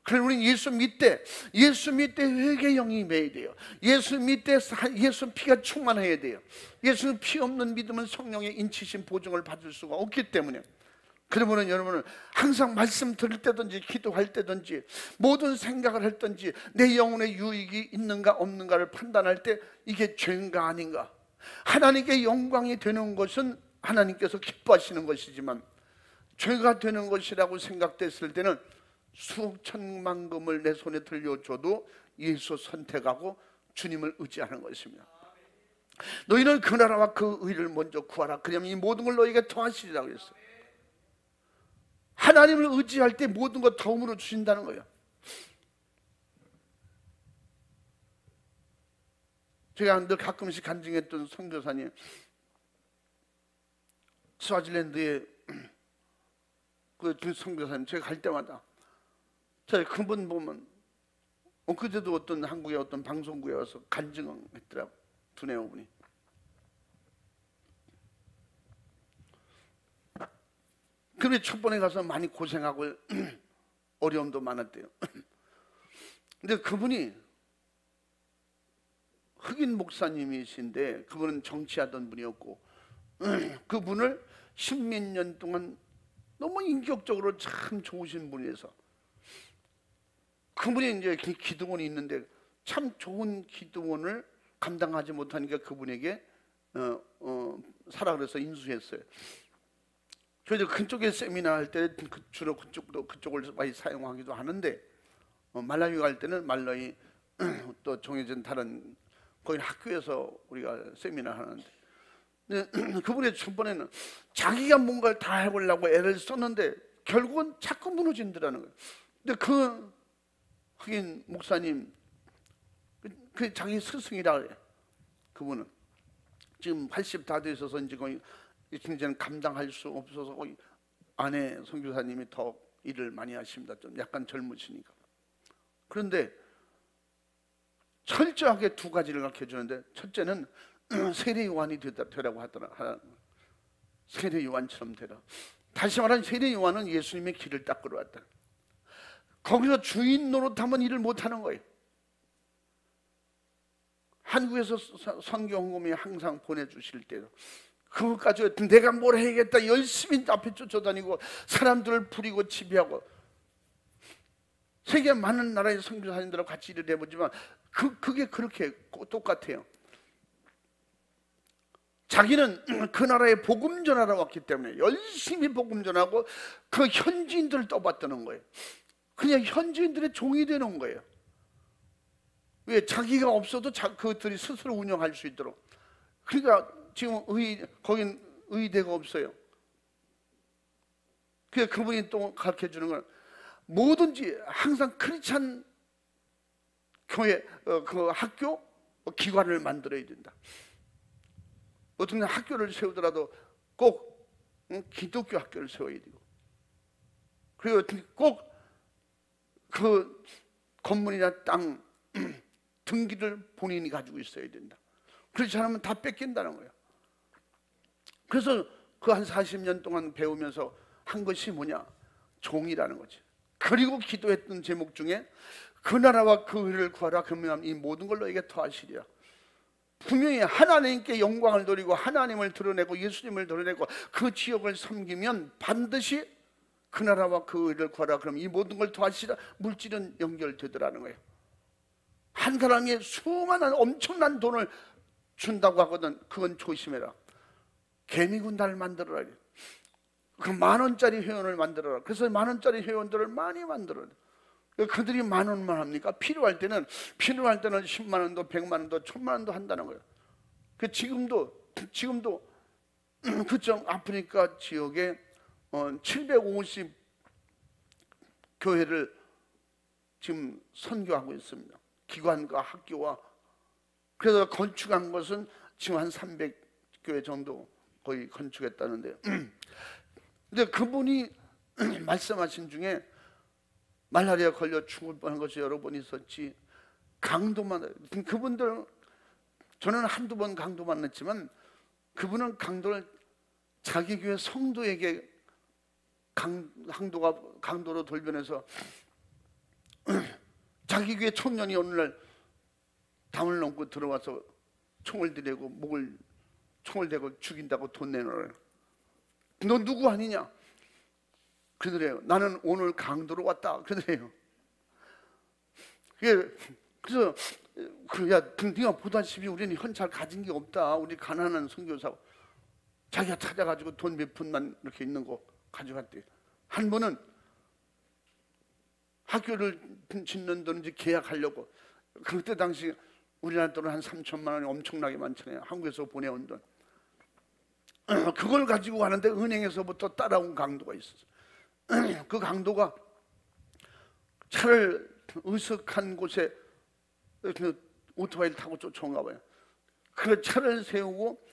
그래서 우리는 예수 믿되 회개 영이 임해야 돼요. 예수 믿되 예수 피가 충만해야 돼요. 예수 피 없는 믿음은 성령의 인치심 보증을 받을 수가 없기 때문에, 그러면 여러분은 항상 말씀 들을 때든지 기도할 때든지 모든 생각을 할 때든지 내 영혼에 유익이 있는가 없는가를 판단할 때 이게 죄인가 아닌가, 하나님께 영광이 되는 것은 하나님께서 기뻐하시는 것이지만 죄가 되는 것이라고 생각됐을 때는 수억 천만 금을 내 손에 들려줘도 예수 선택하고 주님을 의지하는 것입니다. 너희는 그 나라와 그 의를 먼저 구하라. 그러면 이 모든 걸 너희에게 더하시리라고 했어요. 하나님을 의지할 때 모든 것 더음으로 주신다는 거예요. 제가 늘 가끔씩 간증했던 선교사님, 스와질랜드에 그 선교사님, 제가 갈 때마다 제가 그분 보면 그때도 어떤 한국의 어떤 방송국에 와서 간증했더라고, 두 내어분이. 그런데 첫 번에 가서 많이 고생하고 어려움도 많았대요. 근데 그분이 흑인 목사님이신데 그분은 정치하던 분이었고 그분을 십몇 년 동안 너무 인격적으로 참 좋으신 분이어서 그분이 이제 기도원이 있는데 참 좋은 기도원을 감당하지 못하니까 그분에게 사라 그래서 인수했어요. 그래서 그쪽에 세미나 할 때 주로 그쪽을 많이 사용하기도 하는데 말라위 갈 때는 말라위 또 정해진 다른 거기 학교에서 우리가 세미나 하는데, 근데 그분이 첫번에는 자기가 뭔가를 다 해보려고 애를 썼는데 결국은 자꾸 무너진다는 거예요. 근데 그 흑인 목사님, 그 자기 스승이라 그래요. 그분은 지금 80 다 되셔서 이제 거의 이제는 감당할 수 없어서 거의 아내 선교사님이 더 일을 많이 하십니다. 좀 약간 젊으시니까. 그런데 철저하게 두 가지를 가르쳐 주는데, 첫째는 세례 요한이 되라고 하더라. 세례 요한처럼 되라. 다시 말하면 세례 요한은 예수님의 길을 닦으러 왔다. 거기서 주인 노릇하면 일을 못하는 거예요. 한국에서 선교헌금이 항상 보내주실 때도 그것까지 내가 뭘 해야겠다 열심히 앞에 쫓아다니고 사람들을 부리고 지배하고, 세계 많은 나라의 선교사님들하고 같이 일을 해보지만 그게 그렇게 똑같아요. 자기는 그 나라에 복음 전하러 왔기 때문에 열심히 복음 전하고 그 현지인들을 떠받드는 거예요. 그냥 현지인들의 종이 되는 거예요. 왜? 자기가 없어도 그들이 스스로 운영할 수 있도록. 그러니까 지금 거긴 의대가 없어요. 그러니까 그분이 또 가르쳐 주는 건 뭐든지 항상 크리스찬 교회 그 학교 기관을 만들어야 된다. 어떤 학교를 세우더라도 꼭 기독교 학교를 세워야 되고, 그리고 꼭 그 건물이나 땅 등기를 본인이 가지고 있어야 된다. 그렇지 않으면 다 뺏긴다는 거예요. 그래서 그 한 40년 동안 배우면서 한 것이 뭐냐? 종이라는 거지. 그리고 기도했던 제목 중에 그 나라와 그 의를 구하라, 그러면 이 모든 걸 너에게 더하시리라. 분명히 하나님께 영광을 돌리고 하나님을 드러내고 예수님을 드러내고 그 지역을 섬기면 반드시 그 나라와 그 의를 구하라, 그럼 이 모든 걸 더하시라. 물질은 연결되더라는 거예요. 한 사람이 수많은 엄청난 돈을 준다고 하거든. 그건 조심해라. 개미군단을 만들어라. 그 10,000원짜리 회원을 만들어라. 그래서 10,000원짜리 회원들을 많이 만들어라. 그들이 10,000원만 합니까? 필요할 때는 10만 원도 100만 원도 1000만 원도 한다는 거예요. 그 지금도 그쪽 아프리카 지역에 750 교회를 지금 선교하고 있습니다. 기관과 학교와. 그래서 건축한 것은 지금 한 300교회 정도 거의 건축했다는데요. 근데 그분이 말씀하신 중에 말라리아 걸려 죽을 뻔한 것이 여러 번 있었지. 강도만, 그분들, 저는 한두 번 강도 만났지만 그분은 강도를 자기 교회 성도에게 강도로 돌변해서 자기 교회 청년이 어느 날 담을 넘고 들어와서 총을 들이고 목을 총을 대고 죽인다고 돈 내놓으래요. 너 누구 아니냐? 그러더래요. 나는 오늘 강도로 왔다. 그러더래요. 그래서 야, 네가 보다시피 우리는 현찰 가진 게 없다. 우리 가난한 선교사고. 자기가 찾아가지고 돈 몇 푼만 이렇게 있는 거 가져갔대. 한 번은 학교를 짓는 돈 이제 계약하려고, 그때 당시 우리나라 돈은 한 3,000만 원이 엄청나게 많잖아요. 한국에서 보내온 돈. 그걸 가지고 가는데 은행에서부터 따라온 강도가 있었어요. 그 강도가 차를 으슥한 곳에 오토바이를 타고 쫓아온가 봐요. 그 차를 세우고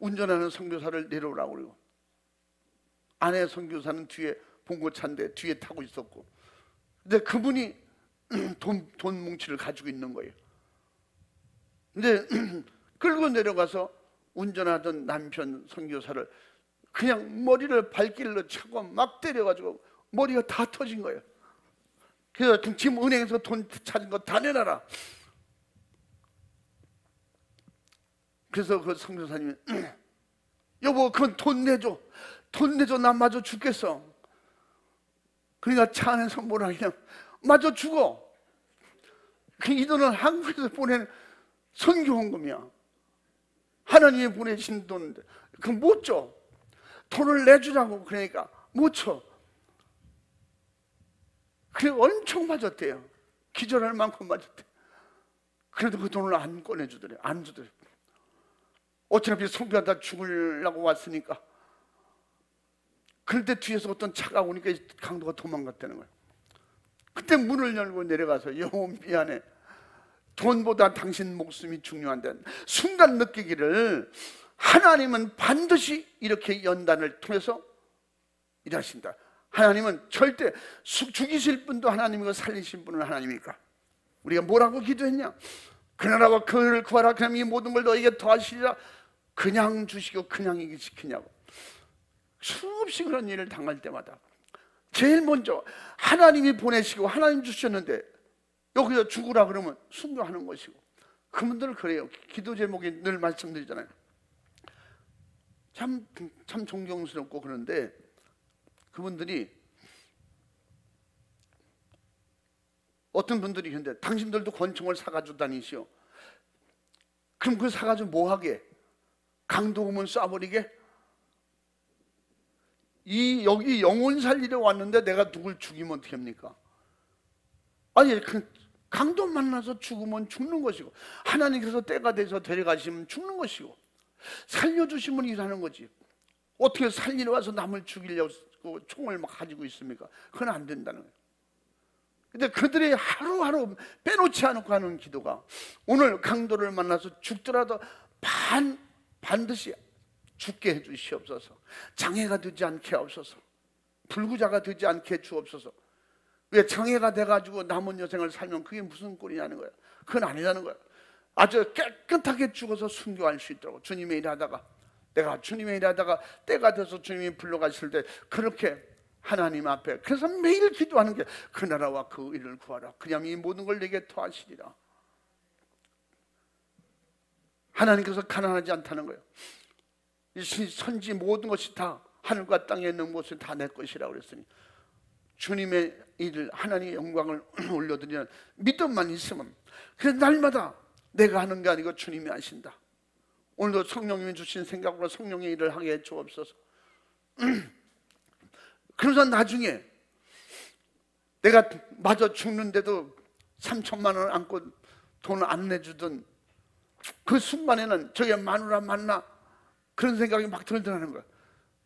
운전하는 선교사를 내려오라고 그러고, 아내 선교사는 뒤에 봉고차인데 뒤에 타고 있었고, 근데 그분이 돈 뭉치를 가지고 있는 거예요. 근데 끌고 내려가서 운전하던 남편 선교사를 그냥 머리를 발길로 차고 막 때려가지고 머리가 다 터진 거예요. 그래서 지금 은행에서 돈 찾은 거 다 내놔라. 그래서 그 선교사님이 여보, 그건 돈 내줘. 돈 내줘. 나 마저 죽겠어. 그러니까 차 안에서 뭐라 그냥 마저 죽어. 이 돈은 한국에서 보낸 선교헌금이야. 하나님이 보내신 돈인데 그거 못 줘. 돈을 내주라고 그러니까 못 줘. 그래 엄청 맞았대요. 기절할 만큼 맞았대. 그래도 그 돈을 안 꺼내주더래. 안 주더래. 어차피 선교하다 죽으려고 왔으니까. 그런데 뒤에서 어떤 차가 오니까 강도가 도망갔다는 거예요. 그때 문을 열고 내려가서 여보 미안해. 돈보다 당신 목숨이 중요한데 순간 느끼기를 하나님은 반드시 이렇게 연단을 통해서 일하신다. 하나님은 절대 죽이실 분도 하나님이고 살리실 분은 하나님이니까. 우리가 뭐라고 기도했냐? 그 나라와 그 의를 구하라, 그럼 이 모든 걸 너에게 더하시리라. 그냥 주시고 그냥 이기 시키냐고. 수없이 그런 일을 당할 때마다 제일 먼저 하나님이 보내시고 하나님 주셨는데 여기서 죽으라 그러면 순교하는 것이고. 그분들은 그래요. 기도 제목이 늘 말씀드리잖아요. 참 존경스럽고. 그런데 그분들이 어떤 분들이 근데 당신들도 권총을 사가지고 다니시오. 그럼 그걸 사가지고 뭐 하게? 강도 오면 쏴버리게? 여기 영혼 살리러 왔는데 내가 누굴 죽이면 어떻게 합니까? 아니 강도 만나서 죽으면 죽는 것이고, 하나님께서 때가 돼서 데려가시면 죽는 것이고, 살려주시면 일하는 거지. 어떻게 살리러 와서 남을 죽이려고 총을 막 가지고 있습니까? 그건 안 된다는 거예요. 근데 그들의 하루하루 빼놓지 않고 하는 기도가, 오늘 강도를 만나서 죽더라도 반드시 죽게 해주시옵소서, 장애가 되지 않게 하옵소서, 불구자가 되지 않게 주옵소서. 왜 장애가 돼가지고 남은 여생을 살면 그게 무슨 꼴이냐는 거야. 그건 아니라는 거야. 아주 깨끗하게 죽어서 순교할 수 있도록, 주님의 일하다가, 내가 주님의 일하다가 때가 돼서 주님이 불러가실 때 그렇게 하나님 앞에, 그래서 매일 기도하는 게, 그 나라와 그 의를 구하라, 그냥 이 모든 걸 내게 더하시리라. 하나님께서 가난하지 않다는 거예요. 이 선지 모든 것이 다, 하늘과 땅에 있는 것은 다 내 것이라고 그랬으니, 주님의 일을, 하나님의 영광을 올려드리는 믿음만 있으면, 그래서 날마다 내가 하는 게 아니고 주님이 하신다. 오늘도 성령님이 주신 생각으로 성령의 일을 하게 해 주옵소서. 그러면서 나중에 내가 마저 죽는데도 3천만 원 안고 돈 안 내주던 그 순간에는 저게 마누라 맞나, 그런 생각이 막 들더라는 거야.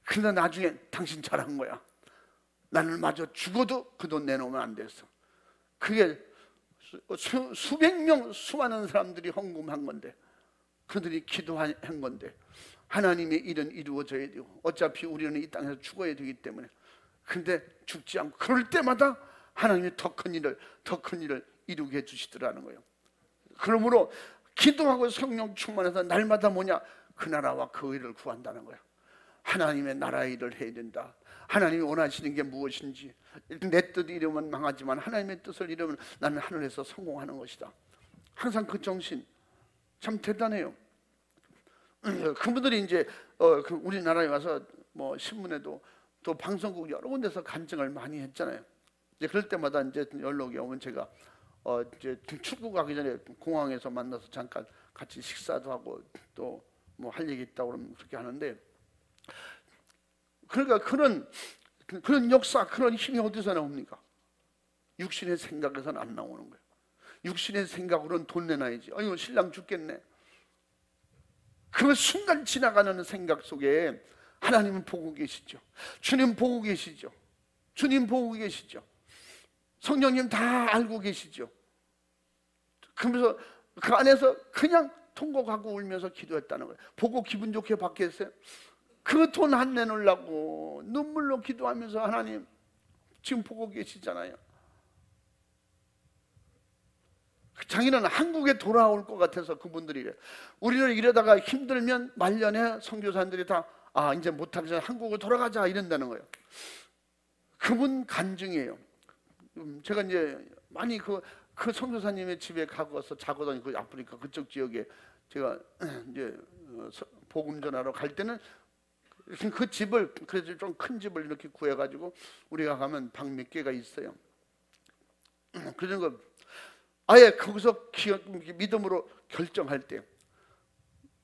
근데 나중에 당신 잘한 거야, 나는 마저 죽어도 그 돈 내놓으면 안 됐어. 그게 수백 명, 수많은 사람들이 헌금한 건데, 그들이 기도한 건데, 하나님의 일은 이루어져야 되고, 어차피 우리는 이 땅에서 죽어야 되기 때문에. 근데 죽지 않고, 그럴 때마다 하나님이 더 큰 일을 이루게 해주시더라는 거예요. 그러므로 기도하고 성령 충만해서 날마다 뭐냐, 그 나라와 그 의를 구한다는 거예요. 하나님의 나라의 일을 해야 된다. 하나님이 원하시는 게 무엇인지, 내 뜻 이루면 망하지만 하나님의 뜻을 이루면 나는 하늘에서 성공하는 것이다. 항상 그 정신 참 대단해요. 그분들이 이제 우리나라에 와서 뭐 신문에도 또 방송국 여러 군데서 간증을 많이 했잖아요. 이제 그럴 때마다 이제 연락이 오면 제가 이제 출국 가기 전에 공항에서 만나서 잠깐 같이 식사도 하고 또 뭐 할 얘기 있다고 그러면 그렇게 하는데, 그러니까 그런 역사, 그런 힘이 어디서 나옵니까? 육신의 생각에서는 안 나오는 거예요. 육신의 생각으로는 돈 내놔야지, 아유 신랑 죽겠네. 그 순간 지나가는 생각 속에 하나님은 보고 계시죠. 주님 보고 계시죠. 주님 보고 계시죠. 성령님 다 알고 계시죠. 그러면서 그 안에서 그냥 통곡하고 울면서 기도했다는 거예요. 보고 기분 좋게 받겠어요? 그 돈 안 내놓으려고 눈물로 기도하면서, 하나님 지금 보고 계시잖아요. 자기는 한국에 돌아올 것 같아서 그분들이 이래. 우리는 이러다가 힘들면 말년에 선교사님들이 다 이제 못하기 전에 한국으로 돌아가자 이런다는 거예요. 그분 간증이에요. 제가 이제 많이 그 선교사님의 집에 가서 자거든요. 그 아프리카 그쪽 지역에 제가 이제 복음 전하러 갈 때는 그 집을, 그래서 좀 큰 집을 이렇게 구해가지고 우리가 가면 방 몇 개가 있어요. 그런 거 아예 거기서 믿음으로 결정할 때,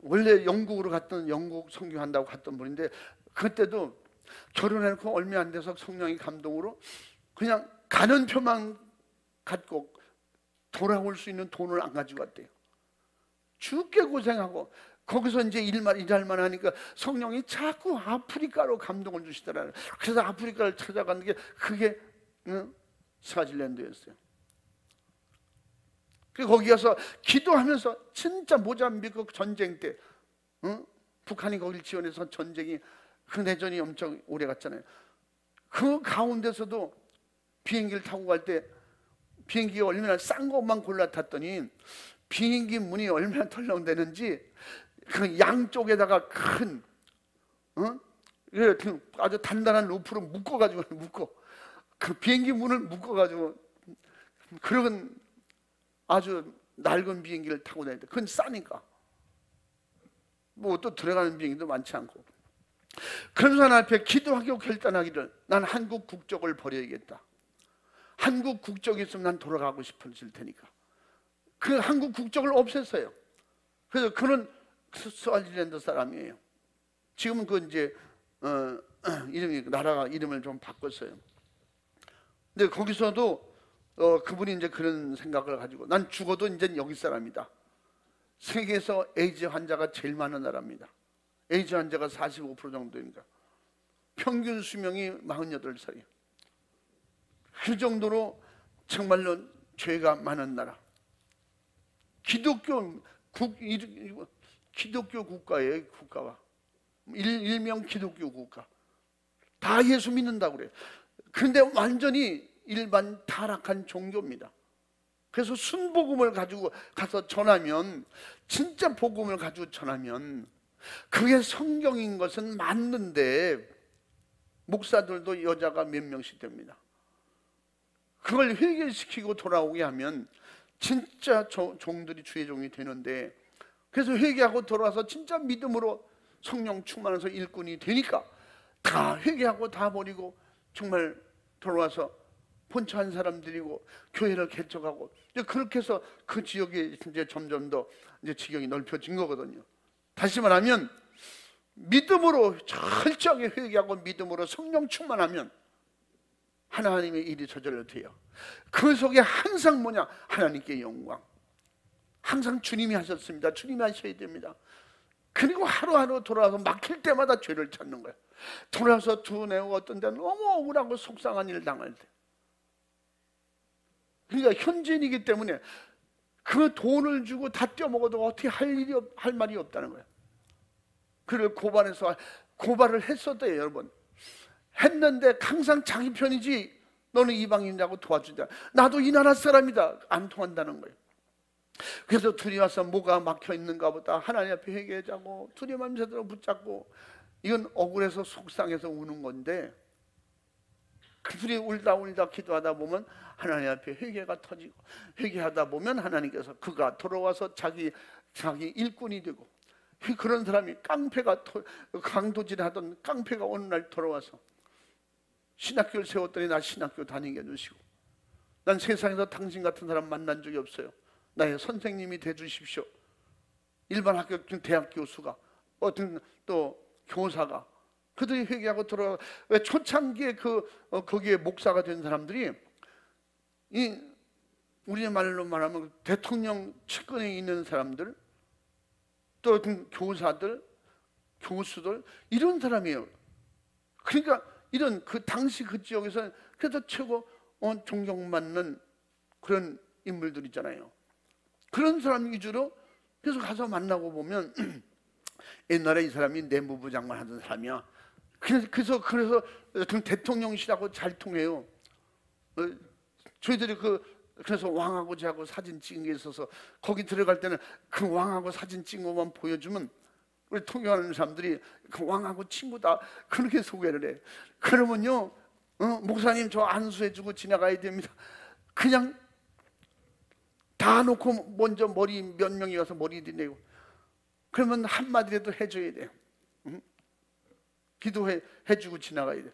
원래 영국으로 갔던, 영국 선교한다고 갔던 분인데, 그때도 결혼해놓고 얼마 안 돼서 성령의 감동으로 그냥 가는 표만 갖고 돌아올 수 있는 돈을 안 가지고 왔대요. 죽게 고생하고 거기서 이제 일할만 하니까 성령이 자꾸 아프리카로 감동을 주시더라고요. 그래서 아프리카를 찾아가는 게 그게 스와질랜드였어요. 거기 가서 기도하면서, 진짜 모잠비크 전쟁 때 북한이 거길 지원해서 전쟁이, 그 내전이 엄청 오래 갔잖아요. 그 가운데서도 비행기를 타고 갈 때 비행기가 얼마나 싼 것만 골라 탔더니 비행기 문이 얼마나 털렁대는지 그 양쪽에다가 큰 아주 단단한 루프로 묶어가지고 그 비행기 문을 묶어가지고, 그런 아주 낡은 비행기를 타고 다니는데, 그건 싸니까 뭐 또 들어가는 비행기도 많지 않고. 그런 사람 앞에 기도하고 결단하기를, 난 한국 국적을 버려야겠다. 한국 국적이 있으면 난 돌아가고 싶어질 테니까 그 한국 국적을 없앴어요. 그래서 그는 스와질랜드 사람이에요. 지금은 그 이제 나라가 이름을 좀 바꿨어요. 근데 거기서도 그분이 이제 그런 생각을 가지고 난 죽어도 이제 여기 사람이다. 세계에서 에이즈 환자가 제일 많은 나라입니다. 에이즈 환자가 45% 정도입니다. 평균 수명이 48살이에요. 그 정도로 정말로 죄가 많은 나라. 기독교 국가예요. 국가와 일명 기독교 국가. 다 예수 믿는다고 그래요. 그런데 완전히 일반 타락한 종교입니다. 그래서 순복음을 가지고 가서 전하면, 진짜 복음을 가지고 전하면 그게 성경인 것은 맞는데 목사들도 여자가 몇 명씩 됩니다. 그걸 회개시키고 돌아오게 하면 진짜 종들이 주의 종이 되는데, 그래서 회개하고 돌아와서 진짜 믿음으로 성령 충만해서 일꾼이 되니까 다 회개하고 다 버리고 정말 돌아와서 본처한 사람들이고 교회를 개척하고, 그렇게 해서 그 지역이 이제 점점 더 이제 지경이 넓혀진 거거든요. 다시 말하면 믿음으로 철저하게 회개하고 믿음으로 성령 충만하면 하나님의 일이 저절로 돼요. 그 속에 항상 뭐냐? 하나님께 영광. 항상 주님이 하셨습니다. 주님이 하셔야 됩니다. 그리고 하루하루 돌아와서 막힐 때마다 죄를 찾는 거예요. 돌아와서 두뇌고 어떤 데는 너무 억울하고 속상한 일 당할 때, 그러니까 현지인이기 때문에 그 돈을 주고 다 떼어먹어도 어떻게 할 말이 없다는 거예요. 그를 고발을 했었대요. 여러분, 했는데 항상 자기 편이지 너는 이방인이라고 도와주자. 나도 이 나라 사람이다. 안 통한다는 거예요. 그래서 둘이 와서 뭐가 막혀 있는가 보다 하나님 앞에 회개하자고 둘이 맘새대로 붙잡고, 이건 억울해서 속상해서 우는 건데, 그 둘이 울다 기도하다 보면 하나님 앞에 회개가 터지고, 회개하다 보면 하나님께서 그가 돌아와서 자기 일꾼이 되고, 그런 사람이 강도질하던 깡패가 어느 날 돌아와서 신학교를 세웠더니 나 신학교 다니게 해주시고, 난 세상에서 당신 같은 사람 만난 적이 없어요. 나의 선생님이 돼주십시오. 일반 학교 대학 교수가, 어떤 또 교사가, 그들이 회개하고 돌아가. 왜 초창기에 거기에 목사가 된 사람들이, 우리 말로 말하면 대통령 측근에 있는 사람들, 또 교사들, 교수들, 이런 사람이에요. 그러니까 이런 그 당시 그 지역에서 그래도 최고 존경받는 그런 인물들 있잖아요. 그런 사람 위주로 그래서 가서 만나고 보면 옛날에 이 사람이 내무부 장관 하던 사람이야. 그래서 대통령실하고 잘 통해요. 저희들이 그래서 왕하고 저하고 사진 찍은 게 있어서 거기 들어갈 때는 그 왕하고 사진 찍은 것만 보여주면 우리 통역하는 사람들이 그 왕하고 친구다 그렇게 소개를 해. 그러면요, 목사님 저 안수해주고 지나가야 됩니다. 그냥 다 놓고 먼저 몇 명이 와서 머리 내고, 그러면 한마디라도 해줘야 돼요. 기도해주고 지나가야 돼요.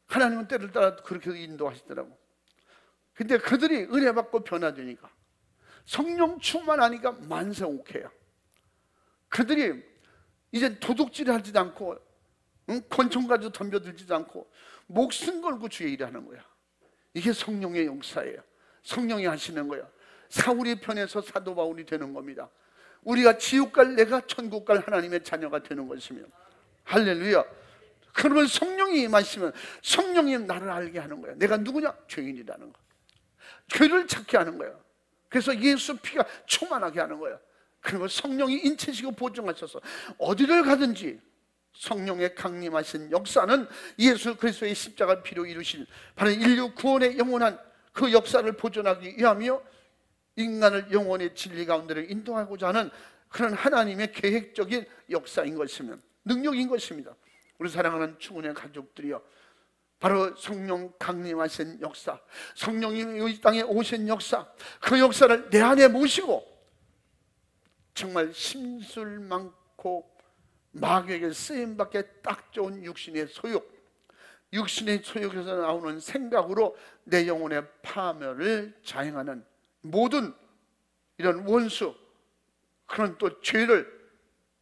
하나님은 때를 따라 그렇게 인도하시더라고. 근데 그들이 은혜 받고 변화되니까, 성령 충만하니까 만성옥해요. 그들이 이제 도둑질 하지도 않고, 권총 가지고 덤벼들지도 않고 목숨 걸고 주의 일하는 거야. 이게 성령의 역사예요. 성령이 하시는 거야. 사울의 편에서 사도 바울이 되는 겁니다. 우리가 지옥 갈, 내가 천국 갈 하나님의 자녀가 되는 것이며, 할렐루야. 그러면 성령이 임하시면 성령이 나를 알게 하는 거야. 내가 누구냐? 죄인이라는 거. 죄를 찾게 하는 거야. 그래서 예수 피가 충만하게 하는 거야. 그리고 성령이 인치시고 보증하셔서 어디를 가든지 성령의 강림하신 역사는 예수 그리스도의 십자가 피로 이루신 바로 인류 구원의 영원한 그 역사를 보존하기 위하며 인간을 영원의 진리 가운데로 인도하고자 하는 그런 하나님의 계획적인 역사인 것이면, 능력인 것입니다. 우리 사랑하는 충운의 가족들이여, 바로 성령 강림하신 역사, 성령이 이 땅에 오신 역사, 그 역사를 내 안에 모시고 정말 심술 많고 마귀에게 쓰임받게 딱 좋은 육신의 소욕에서 나오는 생각으로 내 영혼의 파멸을 자행하는 모든 이런 원수, 그런 또 죄를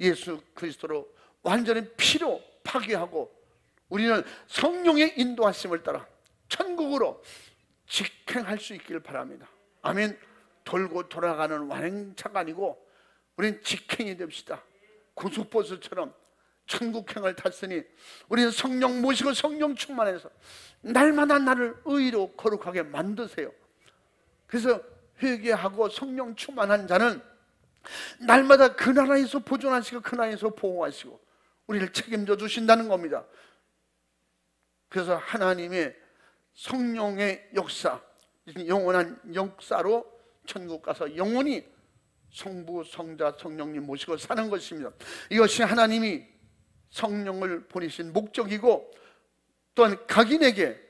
예수 그리스도로 완전히 피로 파괴하고, 우리는 성령의 인도하심을 따라 천국으로 직행할 수 있기를 바랍니다. 아멘. 돌고 돌아가는 완행차가 아니고 우리는 직행이 됩시다. 고속버스처럼 천국행을 탔으니 우리는 성령 모시고 성령 충만해서 날마다 나를 의로 거룩하게 만드세요. 그래서 회개하고 성령 충만한 자는 날마다 그 나라에서 보존하시고 그 나라에서 보호하시고 우리를 책임져 주신다는 겁니다. 그래서 하나님의 성령의 역사, 영원한 역사로 천국 가서 영원히 성부, 성자, 성령님 모시고 사는 것입니다. 이것이 하나님이 성령을 보내신 목적이고 또한 각인에게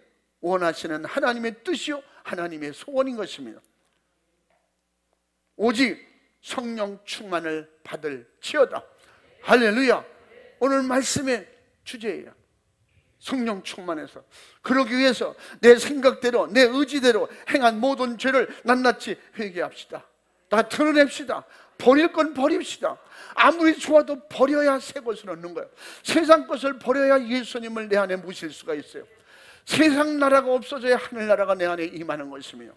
원하시는 하나님의 뜻이요 하나님의 소원인 것입니다. 오직 성령 충만을 받을지어다. 할렐루야. 오늘 말씀의 주제예요. 성령 충만해서 그러기 위해서 내 생각대로 내 의지대로 행한 모든 죄를 낱낱이 회개합시다. 다 드러냅시다. 버릴 건 버립시다. 아무리 좋아도 버려야 새 것을 얻는 거예요. 세상 것을 버려야 예수님을 내 안에 모실 수가 있어요. 세상 나라가 없어져야 하늘나라가 내 안에 임하는 것이며,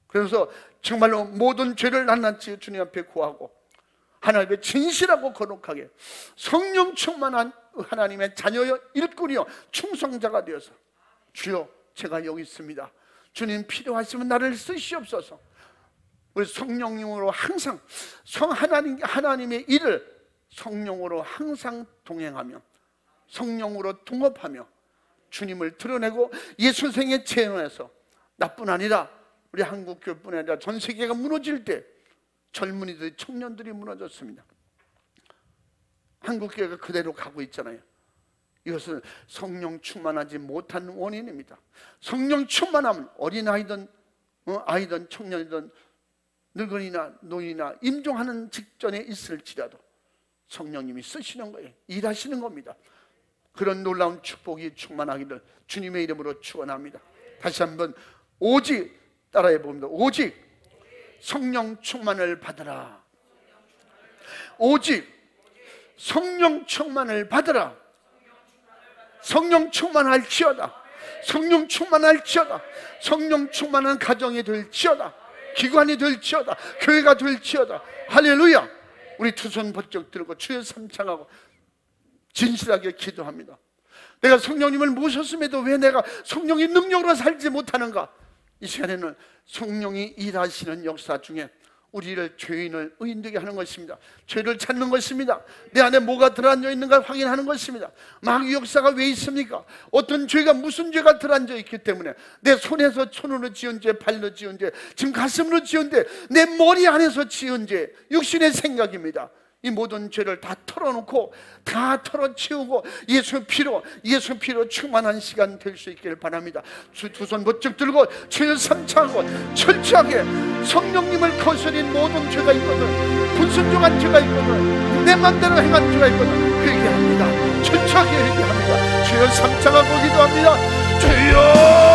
그래서 정말로 모든 죄를 낱낱이 주님 앞에 구하고 하나님의 진실하고 거룩하게 성령 충만한 하나님의 자녀여 일꾼이여 충성자가 되어서 주여 제가 여기 있습니다. 주님 필요하시면 나를 쓰시옵소서. 우리 성령님으로 항상 하나님의 일을 성령으로 항상 동행하며 성령으로 동업하며 주님을 드러내고 예수생에 재현해서 나뿐 아니라 우리 한국교회뿐 아니라 전 세계가 무너질 때 젊은이들, 청년들이 무너졌습니다. 한국교회가 그대로 가고 있잖아요. 이것은 성령 충만하지 못한 원인입니다. 성령 충만하면 어린아이든 아이든 청년이든 늙은이나 노인이나 임종하는 직전에 있을지라도 성령님이 쓰시는 거예요. 일하시는 겁니다. 그런 놀라운 축복이 충만하기를 주님의 이름으로 축원합니다. 다시 한번 오직 따라해 봅니다. 오직 성령 충만을 받으라. 오직 성령 충만을 받으라. 성령 충만할지어다. 성령 충만할지어다. 성령 충만한 가정이 될지어다. 기관이 될지어다. 교회가 될지어다. 할렐루야. 우리 두 손 번쩍 들고 주의 삼창하고 진실하게 기도합니다. 내가 성령님을 모셨음에도 왜 내가 성령의 능력으로 살지 못하는가? 이 시간에는 성령이 일하시는 역사 중에 우리를 죄인을 의인되게 하는 것입니다. 죄를 찾는 것입니다. 내 안에 뭐가 들어앉아 있는가 확인하는 것입니다. 마귀 역사가 왜 있습니까? 어떤 죄가 무슨 죄가 들어앉아 있기 때문에 내 손에서 손으로 지은 죄, 발로 지은 죄, 지금 가슴으로 지은 죄, 내 머리 안에서 지은 죄, 육신의 생각입니다. 이 모든 죄를 다 털어놓고 다 털어치우고 예수 피로 충만한 시간 될 수 있기를 바랍니다. 두 손 번쩍 들고 주여 삼창하고 철저하게 성령님을 거스린 모든 죄가 있거든, 불순종한 죄가 있거든, 내 맘대로 행한 죄가 있거든 회개합니다. 철저하게 회개합니다. 주여 삼창하고 기도합니다. 주여